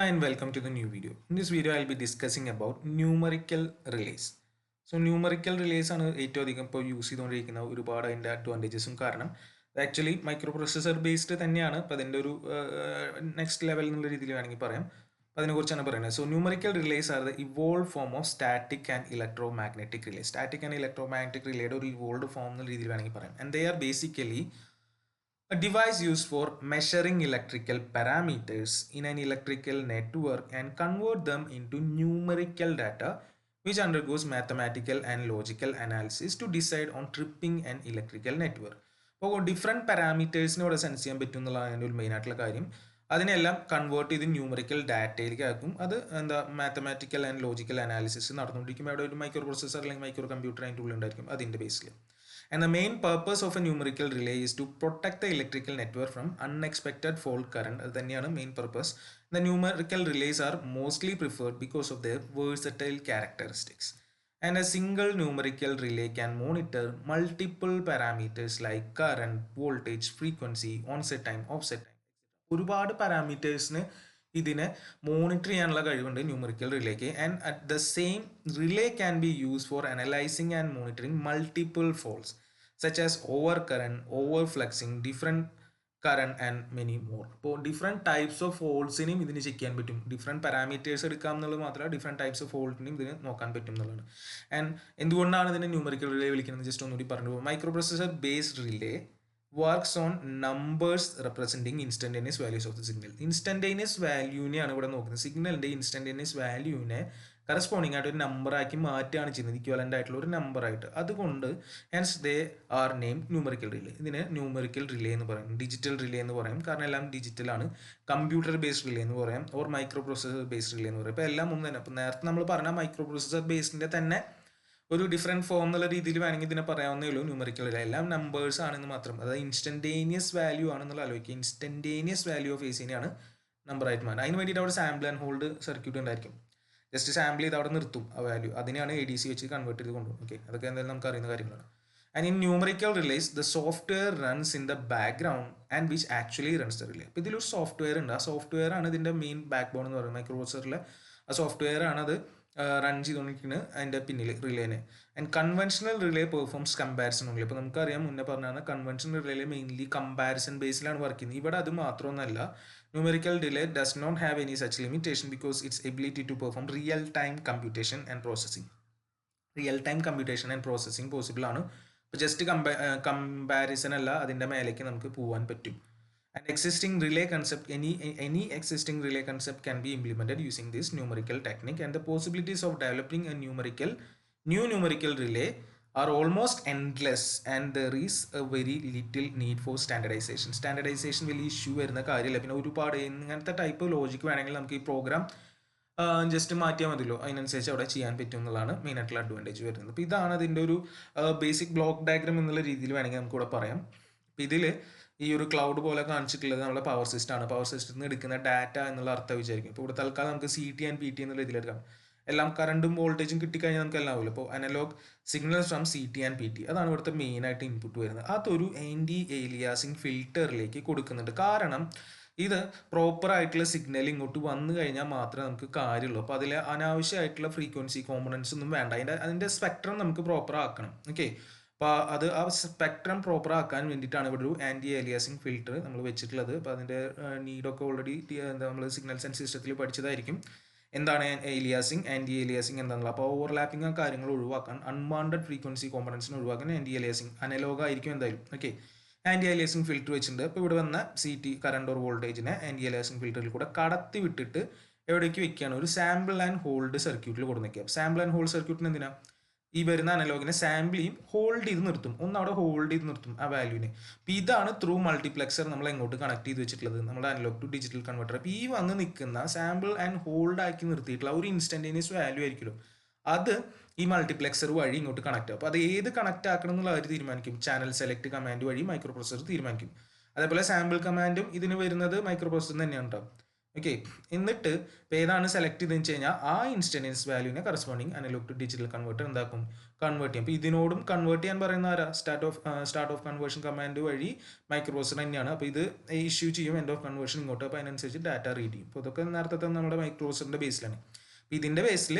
And welcome to the new video. In this video, I'll be discussing about numerical relays. So numerical relays ആണ് ഏറ്റവും അധികം ഇപ്പോൾ use ചെയ്തുകൊണ്ടിരിക്കുന്ന ഒരുപാട് അതിൻ്റെ അഡ്വാൻറ്റേജസും കാരണം ആക്ച്വലി മൈക്രോ പ്രൊസസ്സർ ബേസ്ഡ് തന്നെയാണ് അപ്പോൾ അതിൻ്റെ ഒരു നെക്സ്റ്റ് ലെവൽ എന്നുള്ള രീതിയിൽ വേണമെങ്കിൽ പറയാം. അപ്പോൾ അതിനെക്കുറിച്ചാണ് പറയുന്നത്. So numerical relays are the evolve form of static and electro magnetic relay. Static and electro magnetic റിലേയുടെ ഒരു ഇവോൾവ് ഫോം എന്നുള്ള രീതിയിൽ വേണമെങ്കിൽ പറയാം. And they are basically a device used for measuring electrical parameters in an electrical network and convert them into numerical data which undergoes mathematical and logical analysis to decide on tripping an electrical network. അപ്പോൾ different പാരാമീറ്റേഴ്സിനെ ഇവിടെ sense ചെയ്യാൻ പറ്റും എന്നുള്ളതാണ് അതിൻ്റെ ഒരു മെയിനായിട്ടുള്ള കാര്യം. അതിനെല്ലാം കൺവേർട്ട് ചെയ്ത് ന്യൂമറിക്കൽ ഡാറ്റയിലേക്ക് ആക്കും. അത് മാത്തമാറ്റിക്കൽ ആൻഡ് ലോജിക്കൽ അനാലിസിസ് നടന്നുകൊണ്ടിരിക്കുമ്പോൾ അവിടെ ഒരു മൈക്രോ പ്രൊസസ്സർ അല്ലെങ്കിൽ മൈക്രോ കമ്പ്യൂട്ടർ അതിൻ്റെ ഉള്ളിൽ ഉണ്ടായിരിക്കും അതിൻ്റെ ബേസിൽ. And the main purpose of a numerical relay is to protect the electrical network from unexpected fault current. That is the main purpose. The numerical relays are mostly preferred because of their versatile characteristics. And a single numerical relay can monitor multiple parameters like current, voltage, frequency, onset time, offset time. ഒരുപാട് പാരാമീറ്റേഴ്സിന് ഇതിനെ monitor ചെയ്യാനുള്ള കഴിവുണ്ട് numerical റിലേക്ക്. And at the same relay can be use for analysing and monitoring multiple faults such as over current, over fluxing, different current and many more. ഇപ്പോൾ different types of ഫോൾട്ട്സിനെയും ഇതിന് check ചെയ്യാൻ പറ്റും. Different parameters എടുക്കാം എന്നുള്ളത് മാത്രമല്ല different types of ഫോൾട്ടിനെയും ഇതിന് നോക്കാൻ പറ്റും എന്നുള്ളതാണ്. ആൻഡ് എന്തുകൊണ്ടാണ് ഇതിനെ ന്യൂമറിക്കൽ റിലേ വിളിക്കുന്നത് ജസ്റ്റ് ഒന്നുകൂടി പറഞ്ഞു പോകും. Micro processor based relay works on numbers representing instantaneous values of the signal. Instantaneous വാല്യൂവിനെയാണ് ഇവിടെ നോക്കുന്നത്. സിഗ്നലിൻ്റെ ഇൻസ്റ്റൻറ്റേനിയസ് വാല്യൂവിനെ കറസ്പോണ്ടിങ് ആയിട്ട് ഒരു നമ്പർ ആക്കി മാറ്റുകയാണ് ചെയ്യുന്നത്, ഇക്വലൻ്റ് ആയിട്ടുള്ള ഒരു നമ്പർ ആയിട്ട്. അതുകൊണ്ട് hence they are name numerical relay. ഇതിനെ ന്യൂമറിക്കൽ റിലേ എന്ന് പറയും, ഡിജിറ്റൽ റിലേ എന്ന് പറയും. കാരണം എല്ലാം ഡിജിറ്റലാണ്. കമ്പ്യൂട്ടർ ബേസ്ഡ് റിലേ എന്ന് പറയാം, or micro processor based relay എന്ന് പറയും. ഇപ്പോൾ എല്ലാം ഒന്ന് തന്നെ. അപ്പോൾ നേരത്തെ നമ്മൾ പറഞ്ഞ മൈക്രോ പ്രൊസസ്സർ ബേസ്ഡിൻ്റെ തന്നെ ഒരു ഡിഫറെൻറ്റ് ഫോം എന്നുള്ള രീതിയിൽ വേണമെങ്കിൽ ഇതിനെ പറയാവുന്നേ ഉള്ളൂ. ന്യൂമറിക്കൽ റിലേ എല്ലാം നമ്പേഴ്സ് ആണെന്ന് മാത്രം. അതായത് ഇൻസ്റ്റൻറ്റേനിയസ് വാല്യൂ ആണെന്നുള്ള ആലോചിക്കുക. ഇൻസ്റ്റൻറ്റേനിയസ് വാല്യൂ ഓഫ് എസിനെയാണ് നമ്പറായിട്ട് മാറുന്നത്. അതിന് വേണ്ടിയിട്ട് അവിടെ സാമ്പിൾ ആൻഡ് ഹോൾഡ് സർക്യൂട്ട് ഉണ്ടായിരിക്കും. ജസ്റ്റ് സാമ്പിൾ ചെയ്ത് അവിടെ നിർത്തും ആ വാല്യൂ. അതിനെയാണ് ADC വെച്ച് കൺവേർട്ട് ചെയ്ത് കൊണ്ടുപോകും. ഓക്കെ, അതൊക്കെ എന്തായാലും നമുക്ക് അറിയുന്ന കാര്യങ്ങളാണ്. And in numerical relays the software runs in the background and which actually runs the relay. അപ്പോൾ ഇതിലൊരു സോഫ്റ്റ്വെയർ ഉണ്ട്. ആ സോഫ്റ്റ്വെയർ ആണ് ഇതിൻ്റെ മെയിൻ ബാക്ക് ബോൺ എന്ന് പറയുന്നത്. മൈക്രോ പ്രൊസസ്സറിലെ ആ സോഫ്റ്റ്വെയർ ആണത് റൺ ചെയ്തുകൊണ്ടിരിക്കുന്നത് അതിൻ്റെ പിന്നിൽ റിലേനെ. And conventional relay performs comparison ഉള്ളു. ഇപ്പോൾ നമുക്കറിയാം, മുന്നേ പറഞ്ഞാൽ കൺവെൻഷണൽ റിലേ മെയിൻലി കമ്പാരിസൺ ബേസിലാണ് വർക്ക് ചെയ്യുന്നത്. ഇവിടെ അത് മാത്രമൊന്നുമല്ല, numerical relay does not have any such limitation because its ability to perform real time computation and processing. Real time computation and processing possible ആണ്. ഇപ്പോൾ ജസ്റ്റ് കമ്പാരിസൺ അല്ല, അതിൻ്റെ മേലേക്ക് നമുക്ക് പോകാൻ പറ്റും. An existing relay concept, any existing relay concept can be implemented using this numerical technique, and the possibilities of developing a new numerical relay are almost endless, and there is a very little need for standardization. Standardization വലിയ issue വരുന്ന കാര്യമില്ല. പിന്നെ ഒരുപാട് ഇങ്ങനത്തെ type logic വേണമെങ്കിൽ നമുക്ക് ഈ programme just മാറ്റിയാൽ മതിയല്ലോ, അതിനനുസരിച്ച് അവിടെ ചെയ്യാൻ പറ്റും എന്നുള്ളതാണ് മെയിനായിട്ടുള്ള അഡ്വാൻറ്റേജ് വരുന്നത്. അപ്പോൾ ഇതാണ് അതിൻ്റെ ഒരു ബേസിക് ബ്ലോക്ക് ഡയഗ്രാം എന്നുള്ള രീതിയിൽ വേണമെങ്കിൽ നമുക്കിവിടെ പറയാം. അപ്പോൾ ഇതിൽ ഈ ഒരു ക്ലൗഡ് പോലെ കാണിച്ചിട്ടുള്ളത് നമ്മുടെ പവർ സിസ്റ്റം ആണ്. പവർ സിസ്റ്റത്തിൽ നിന്ന് എടുക്കുന്ന ഡാറ്റ എന്നുള്ള അർത്ഥം വിചാരിക്കും. ഇപ്പോൾ ഇവിടെ തൽക്കാലം നമുക്ക് CT ആൻഡ് PT എന്നുള്ള ഇതിലെടുക്കാം. എല്ലാം കറണ്ടും വോൾട്ടേജും കിട്ടിക്കഴിഞ്ഞാൽ നമുക്ക് എല്ലാം ആവില്ല. ഇപ്പോൾ analog signals from CT and PT അതാണ് ഇവിടുത്തെ മെയിനായിട്ട് ഇൻപുട്ട് വരുന്നത്. അതൊരു ആൻറ്റി ഏലിയാസിങ് ഫിൽറ്ററിലേക്ക് കൊടുക്കുന്നുണ്ട്. കാരണം ഇത് പ്രോപ്പറായിട്ടുള്ള സിഗ്നൽ ഇങ്ങോട്ട് വന്നു കഴിഞ്ഞാൽ മാത്രമേ നമുക്ക് കാര്യമുള്ളൂ. അപ്പോൾ അതിൽ അനാവശ്യമായിട്ടുള്ള ഫ്രീക്വൻസി കോമ്പണൻസ് ഒന്നും വേണ്ട. അതിൻ്റെ സ്പെക്ട്രം നമുക്ക് പ്രോപ്പർ ആക്കണം. ഓക്കെ, അപ്പോൾ അത് ആ സ്പെക്ട്രം പ്രോപ്പർ ആക്കാൻ വേണ്ടിയിട്ടാണ് ഇവിടെ ഒരു ആൻറ്റി ഏലിയാസിങ് ഫിൽറ്റർ നമ്മൾ വെച്ചിട്ടുള്ളത്. അപ്പോൾ അതിൻ്റെ നീഡൊക്കെ ഓൾറെഡി നമ്മൾ സിഗ്നൽസ് ആൻഡ് സിസ്റ്റത്തിൽ പഠിച്ചതായിരിക്കും. എന്താണ് ഏലിയാസിങ്, ആൻറ്റി ഏലിയാസിങ് എന്താണെന്നുള്ളത്. അപ്പോൾ ഓവർലാപ്പിംഗ് കാര്യങ്ങൾ ഒഴിവാക്കാൻ, അൺവാണ്ടഡ് ഫ്രീക്വൻസി കോമ്പണൻസിന് ഒഴിവാക്കാൻ ആൻറ്റി ഏലിയാസിങ് അനലോഗ് ആയിരിക്കും എന്തായാലും. ഓക്കെ, ആൻറ്റി ഏലിയാസിങ് ഫിൽറ്റർ വെച്ചിട്ടുണ്ട്. അപ്പോൾ ഇവിടെ വന്ന CT കറണ്ട് ഓർ വോൾട്ടേജിനെ ആൻറ്റി ഏലിയാസിങ് ഫിൽറ്ററിൽ കൂടെ കടത്തി വിട്ടിട്ട് എവിടേക്ക് വെക്കുകയാണ്, ഒരു സാമ്പിൾ ആൻഡ് ഹോൾഡ് സർക്യൂട്ടിൽ കൊടുത്ത് വയ്ക്കുക. സാമ്പിൾ ആൻഡ് ഹോൾഡ് സർക്യൂട്ടിന് എന്തിനാണ്, ഈ വരുന്ന അനലോഗിനെ സാമ്പിൾ ചെയ്യും, ഹോൾഡ് ചെയ്ത് നിർത്തും, അവിടെ ഹോൾഡ് ചെയ്ത് നിർത്തും ആ വാല്യൂവിനെ. അപ്പോൾ ഇതാണ് ത്രൂ മൾട്ടിപ്ലെക്സർ നമ്മൾ എങ്ങോട്ട് കണക്ട് ചെയ്ത് വെച്ചിട്ടുള്ളത്, നമ്മുടെ അനലോഗ് ടു ഡിജിറ്റൽ കൺവെർട്ടർ. അപ്പോൾ ഈ വന്ന് നിൽക്കുന്ന സാമ്പിൾ ആൻഡ് ഹോൾഡ് ആക്കി നിർത്തിയിട്ടുള്ള ഒരു ഇൻസ്റ്റൻറ്റേനിയസ് വാല്യൂ ആയിരിക്കുമല്ലോ, അത് ഈ മൾട്ടിപ്ലെക്സർ വഴി ഇങ്ങോട്ട് കണക്ട് ആവും. അപ്പോൾ അത് ഏത് കണക്ട് ആക്കണം എന്നുള്ള അവർ തീരുമാനിക്കും. ചാനൽ സെലക്ട് കമാൻഡ് വഴി മൈക്രോ പ്രൊസസ്സർ തീരുമാനിക്കും. അതേപോലെ സാമ്പിൾ കമാൻഡും ഇതിന് വരുന്നത് മൈക്രോ പ്രൊസസ്സർ തന്നെയാണ് ഉണ്ടാവും. ഓക്കെ. എന്നിട്ട് ഇപ്പോൾ ഏതാണ് സെലക്ട് ചെയ്തെന്ന് വെച്ച് കഴിഞ്ഞാൽ ആ ഇൻസ്റ്റൻസ് വാല്യൂവിനെ corresponding analog to digital converter എന്താക്കും, കൺവേർട്ട് ചെയ്യും. അപ്പോൾ ഇതിനോടും കൺവേർട്ട് ചെയ്യാൻ പറയുന്ന ആരാ, സ്റ്റാർട്ട് ഓഫ് കൺവേർഷൻ കമാൻഡ് വഴി മൈക്രോ പ്രോസസർ തന്നെയാണ്. അപ്പോൾ ഇത് ഇഷ്യൂ ചെയ്യും എൻഡ് ഓഫ് കൺവേർഷൻ ഇങ്ങോട്ട്. അപ്പോൾ അതിനനുസരിച്ച് ഡാറ്റ റീഡ് ചെയ്യും. അപ്പോൾ ഇതൊക്കെ നേരത്തെ നമ്മുടെ മൈക്രോ പ്രോസസറിൻ്റെ ബേസിലാണ്. അപ്പോൾ ഇതിൻ്റെ ബേസിൽ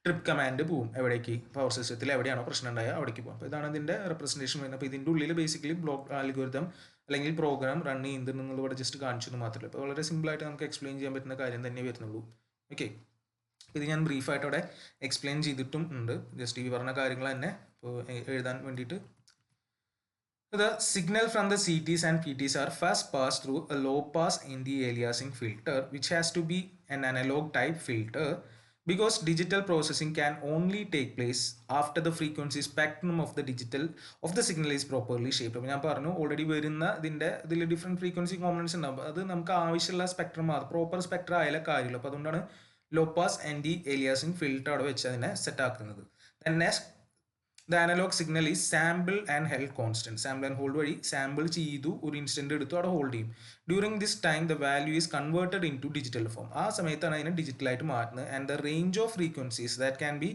ട്രിപ്പ് കമാൻഡ് പോവും എവിടേക്ക്, പവർ സിസ്റ്റത്തിൽ എവിടെയാണോ പ്രശ്നം ഉണ്ടായത് അവിടേക്ക് പോകും. അപ്പോൾ ഇതാണ് ഇതിൻ്റെ റെപ്രസെൻറ്റേഷൻ വരുന്നത്. അപ്പോൾ ഇതിൻ്റെ ഉള്ളിൽ ബേസിക്കലി ബ്ലോക്ക് അൽഗോരിതം അല്ലെങ്കിൽ പ്രോഗ്രാം റൺ ചെയ്യുന്നുണ്ടെന്നുള്ളത് ഇവിടെ ജസ്റ്റ് കാണിച്ചു എന്ന് മാത്രമല്ല. അപ്പോൾ വളരെ സിമ്പിളായിട്ട് നമുക്ക് എക്സ്പ്ലെയിൻ ചെയ്യാൻ പറ്റുന്ന കാര്യം തന്നെ വരുന്നുള്ളൂ. ഓക്കെ. ഇത് ഞാൻ ബ്രീഫായിട്ട് അവിടെ എക്സ്പ്ലെയിൻ ചെയ്തിട്ടും ഉണ്ട്. ജസ്റ്റ് ഈ പറഞ്ഞ കാര്യങ്ങൾ തന്നെ ഇപ്പോൾ എഴുതാൻ വേണ്ടിയിട്ട്. The signal from the CTs and PTs are first passed through a low pass anti-aliasing filter, which has to be an analog type filter because digital processing can only take place after the frequency spectrum of the signal is properly shaped. അപ്പോൾ ഞാൻ പറഞ്ഞു already വരുന്ന ഇതിൽ different frequency components ഉണ്ടാവും. അത് നമുക്ക് ആവശ്യമുള്ള spectrum മാത്രം പ്രോപ്പർ സ്പെക്ട്രം ആയാലേ കാര്യമുള്ളൂ. അപ്പോൾ അതുകൊണ്ടാണ് low pass anti aliasing filter അവിടെ വെച്ച് അതിനെ സെറ്റ് ആക്കുന്നത്. Then next the analog signal is sample and held constant. Sample and hold വഴി സാമ്പിൾ ചെയ്തു ഒരു ഇൻസ്റ്റന്റ് എടുത്തു അവിടെ ഹോൾഡ് ചെയ്യും. During this time the value is converted in to digital form. ആ സമയത്താണ് അതിനെ ഡിജിറ്റലായിട്ട് മാറ്റുന്നത്. And the range of frequencies that can be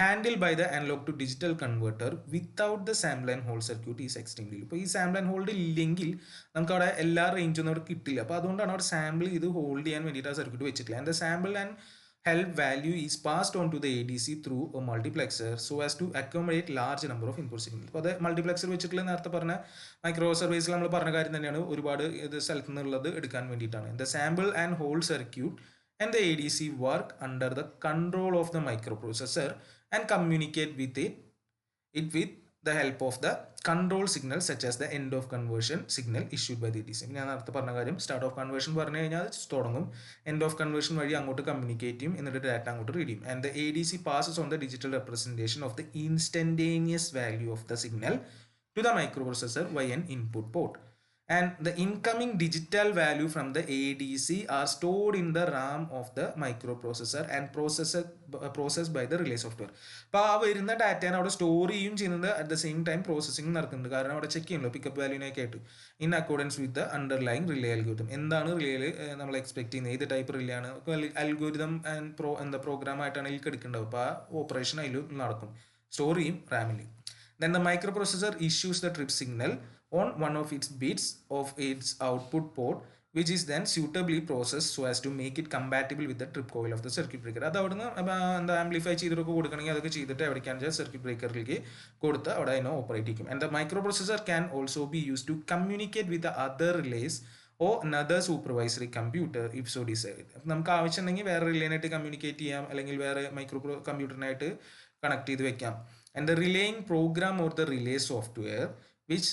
handle by the analog to digital converter without the sample and hold circuit is extremely. ഇപ്പോൾ ഈ sample and hold ഇല്ലെങ്കിൽ നമുക്ക് അവിടെ എല്ലാ റേഞ്ചൊന്നും അവിടെ കിട്ടില്ല. അപ്പോൾ അതുകൊണ്ടാണ് അവിടെ സാമ്പിൾ ചെയ്ത് ഹോൾഡ് ചെയ്യാൻ വേണ്ടിയിട്ട് ആ സർക്യൂട്ട് വെച്ചിട്ടില്ല. And the sample and held value is passed on to the ADC through a multiplexer so as to accommodate large number of input signals. അപ്പോൾ അത് മൾട്ടിപ്ലെക്സർ വെച്ചിട്ടുള്ള നേരത്തെ പറഞ്ഞ മൈക്രോ സർവീസിൽ നമ്മൾ പറഞ്ഞ കാര്യം തന്നെയാണ്. ഒരുപാട് ഇത് സ്ഥലത്ത് നിന്നുള്ളത് എടുക്കാൻ വേണ്ടിയിട്ടാണ്. The sample and hold circuit and the ADC work under the control of the micro processor and communicate with with the help of the control signal such as the end of conversion signal issued by the ADC. ഞാൻ നേരത്തെ പറഞ്ഞ കാര്യം start of conversion പറഞ്ഞു കഴിഞ്ഞാൽ തുടങ്ങും, end of conversion വഴി അങ്ങോട്ട് communicate ചെയ്യും, എന്നിട്ട് ഡാറ്റ അങ്ങോട്ട് റീഡ് ചെയ്യും. And the ADC passes on the digital representation of the instantaneous value of the signal to the microprocessor via an input port. And the incoming digital value from the ADC are stored in the RAM of the microprocessor and processed by the relay software. അപ്പോൾ ആ വരുന്ന ഡാറ്റയാണ് അവിടെ store ചെയ്യും ചെയ്യുന്നത്. At the same time processing നടക്കുന്നുണ്ട്. കാരണം അവിടെ ചെക്ക് ചെയ്യുമല്ലോ പിക്കപ്പ് വാല്യൂനൊക്കെ ആയിട്ട് in accordance with the underlying relay algorithm. എന്താണ് റിലേയിൽ നമ്മൾ എക്സ്പെക്ട് ചെയ്യുന്നത്, ഏത് ടൈപ്പ് റിലേ ആണ് അൽഗോരിതം ആൻഡ് പ്രോഗ്രാം ആയിട്ടാണ് ഇതിൽ എടുക്കേണ്ടത്. അപ്പോൾ ആ ഓപ്പറേഷൻ അതിൽ നടക്കും, സ്റ്റോർ ചെയ്യും റാമിൽ. Then the microprocessor issues the trip signal on one of its bits of its output port, which is then suitably processed so as to make it compatible with the trip coil of the circuit breaker. അത് അവിടുന്ന് എന്താ amplify ചെയ്തിട്ടൊക്കെ കൊടുക്കണമെങ്കിൽ അതൊക്കെ ചെയ്തിട്ട് എവിടേക്കാണ് വെച്ചാൽ circuit ബ്രേക്കറിലേക്ക് കൊടുത്ത് അവിടെ അതിനെ ഓപ്പറേറ്റ് ചെയ്യും. And the microprocessor can also be use to communicate with other relays or another supervisory computer if so desired. നമുക്ക് ആവശ്യമുണ്ടെങ്കിൽ വേറെ റിലേനായിട്ട് കമ്മ്യൂണിക്കേറ്റ് ചെയ്യാം, അല്ലെങ്കിൽ വേറെ മൈക്രോ കമ്പ്യൂട്ടറിനായിട്ട് കണക്ട് ചെയ്ത് വെക്കാം. And the relaying program or the relay software which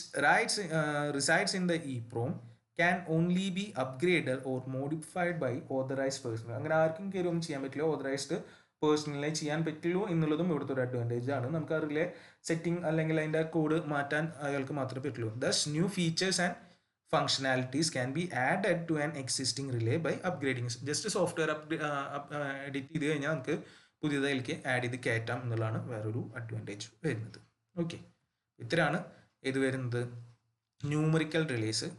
resides in the EEPROM can only be upgraded or modified by authorized personnel. അങ്ങനെ ആർക്കും കയറിയൊന്നും ചെയ്യാൻ പറ്റില്ല, ഓതറൈസ്ഡ് പേഴ്സണലിനെ ചെയ്യാൻ പറ്റുള്ളൂ എന്നുള്ളതും ഇവിടുത്തെ ഒരു അഡ്വാൻറ്റേജ് ആണ്. നമുക്ക് ആ റിലേ സെറ്റിംഗ് അല്ലെങ്കിൽ അതിൻ്റെ കോഡ് മാറ്റാൻ അയാൾക്ക് മാത്രമേ പറ്റുള്ളൂ. Thus new features and functionalities can be added to an existing relay by upgrading. Just software edit ചെയ്ത് കഴിഞ്ഞാൽ നമുക്ക് പുതിയതിലേക്ക് ആഡ് ചെയ്ത് കയറ്റാം എന്നുള്ളതാണ് വേറൊരു അഡ്വാൻറ്റേജ് വരുന്നത്. ഓക്കെ, ഇത്രയാണ് ഇത് വരുന്നത് ന്യൂമറിക്കൽ റിലേസ്.